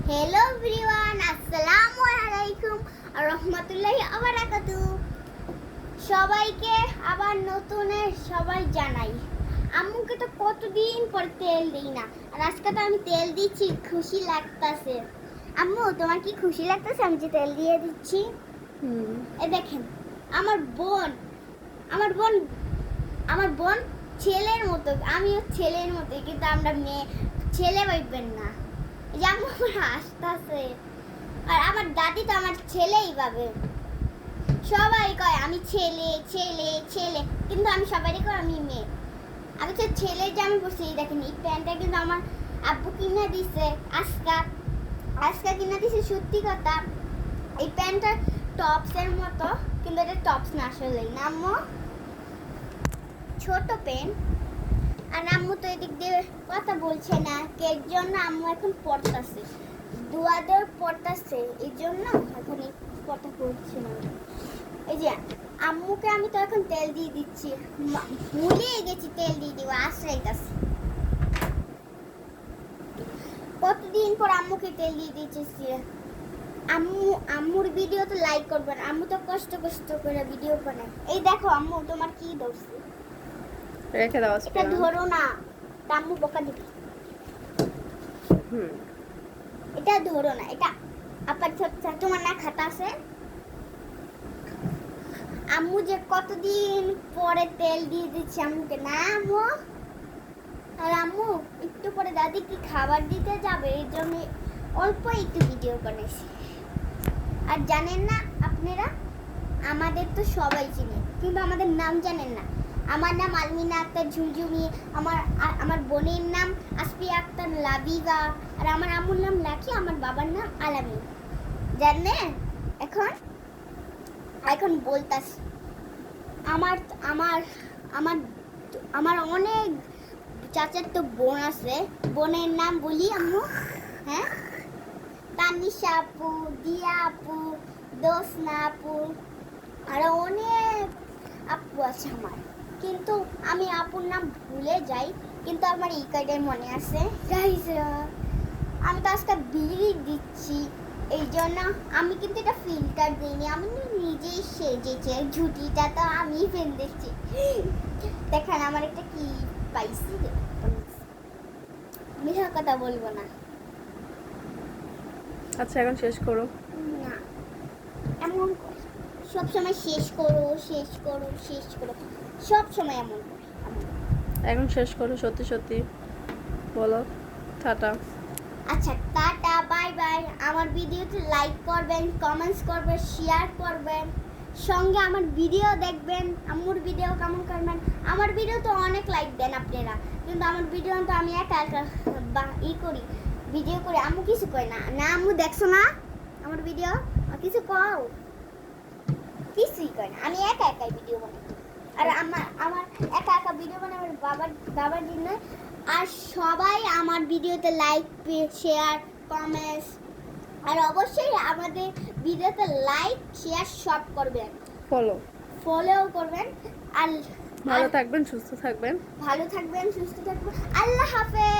Hello everyone, আসসালামু আলাইকুম আর রাহমাতুল্লাহি ওয়া বারাকাতুহু। সবাইকে আবার নতুনে সবাই জানাই। আম্মুকে তো কতদিন পর তেল দিই না, আর আজকে তো আমি তেল দিচ্ছি, খুশি লাগতাছে। আম্মু, তোমার কি খুশি লাগতাছে আমি যে তেল দিয়ে দিচ্ছি? এই দেখেন, আমার বোন আমার বোন আমার বোন ছেলের মতো, আমিও ছেলের মতো, কিন্তু আমরা মেয়ে ছেলে ভাববেন না। যেমন হাসতাছে, আর আমার দাদি তো আমার ছেলেই ভাবে। সবাই কয় আমি ছেলে ছেলে ছেলে, কিন্তু আমি সবারই কয় আমি মেয়ে। আমি তো ছেলের জামা পরছি। দেখেন, এই প্যান্টটা কিন্তু আমার আব্বু কিনে দিছে, আজকা কিনে দিছে। সত্যি কথা, এই প্যান্টটা টপসের মতো, কিন্তু এটা টপস না, আসলেই না আম্মু, ছোট প্যান্ট। আর আম্মু তো এদিক দিয়ে কথা বলছে না, এর জন্য আম্মু এখন পড়তাছে, দুয়াদের পড়তাছে, এই জন্য এখন কথা বলছে না। এই যে আম্মুকে আমি তো এখন তেল দিয়ে দিচ্ছি, ভুলেই গেছি তেল দিয়ে দিব, আশ্রাইতাছি। কতদিন পর আম্মুকে তেল দিয়ে দিচ্ছি। আম্মুর ভিডিও তো লাইক করবেন, আম্মু তো কষ্ট করে ভিডিও বানায়। এই দেখো আম্মু, তোমার কি দোষ? রেখে দাও, এটা ধরো না, আম্মু বকা দিবে। এটা ধরো না, এটা আপার তোমার না খাতা আছে। আম্মু যে কতদিন পরে তেল দিয়ে দিচ্ছে আম্মুকে, না আম্মু। আর আম্মু একটু পরে দাদি কি খাবার দিতে যাবে, এই জন্য অল্প একটু ভিডিও বানাইছি। আর জানেন না আপনারা, আমাদের তো সবাই চিনে, কিন্তু আমাদের নাম জানেন না। আমার নাম আলমিনা আক্তার ঝুমঝুমি, আমার বোনের নাম আসফিয়া আক্তার লাবিবা, আর আমার আম্মুর নাম লাকি, আমার বাবার নাম আলামিন। জানেন? এখন বলতাছি, আমার আমার আমার আমার অনেক চাচার তো বোন আছে। বোনের নাম বলি আম্মু? হ্যাঁ, তানিশা আপু, দিয়া আপু, দোসনা আপু, আরো অনেক আপু আছে আমার, কিন্তু আমি আপুর নাম ভুলে যাই, কিন্তু আমার এই কয়টাই মনে আছে। আমি তো আজকে বিড়ি দিচ্ছি, এই জন্য আমি কিন্তু এটা ফিল্টার দিইনি, আমি নিজেই সেজেছি। ঝুটিটা তো আমি ফেলেছি। দেখেন আমার একটা কি পাইছি, মিথ্যা কথা বলবো না। আচ্ছা, এখন শেষ করো। না, এমন সবসময় শেষ করো সব সময় এমন করে। এখন শেষ করো, সত্যি সত্যি বলো টাটা। আচ্ছা, টাটা, বাই বাই। আমার ভিডিওতে লাইক করবেন, কমেন্টস করবেন, শেয়ার করবেন, সঙ্গে আমার ভিডিও দেখবেন। আম্মুর ভিডিও কেমন করবেন? আমার ভিডিও তো অনেক লাইক দেন আপনারা, কিন্তু আমার ভিডিও তো আমি একা করি, ভিডিও করে। আম্মু কিছু কয় না, না আম্মু দেখছো না আমার ভিডিও? কিছু কও? কিছুই কয় না, আমি একাই ভিডিও বানাই। আর আমার একা ভিডিও বানাই আমার বাবার জন্য। আর সবাই আমার ভিডিওতে লাইক, শেয়ার, কমেন্টস, আর অবশ্যই আমাদের ভিডিওতে লাইক, শেয়ার সব করবেন, ফলো করবেন। আর ভালো থাকবেন, সুস্থ থাকবেন। আল্লাহ হাফেজ।